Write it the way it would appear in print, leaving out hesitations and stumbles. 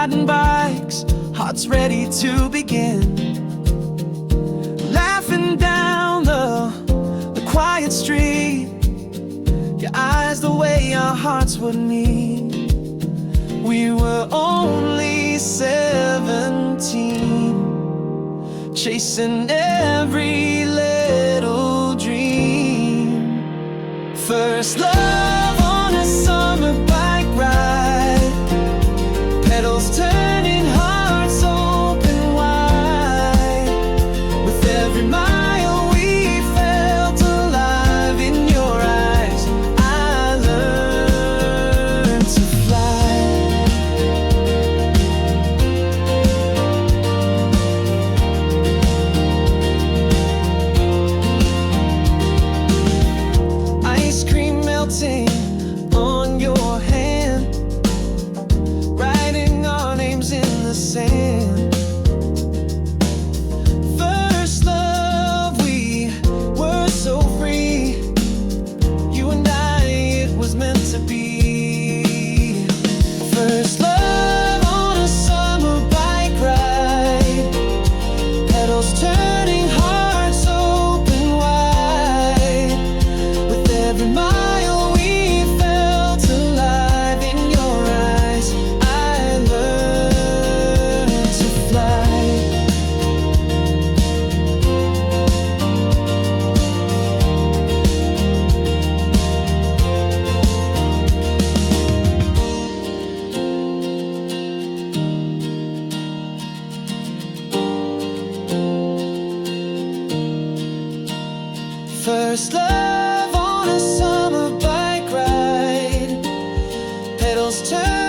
riding bikes, hearts ready to begin. Laughing down the quiet street, your eyes the way our hearts would meet. We were only 17, chasing every little dream. First love on a summer bike ride, pedals turning, hearts open wide. With every mile we felt alive. In your eyes I learned to fly. Ice cream melting on your hand, writing our names in the sand. First love, we were so free. You and I, it was meant to be. First love on a summer bike ride, pedals turning, hearts open wide. With every mile we felt alive. In your eyes I learned to fly. First love on a summer bike ride, pedals turn.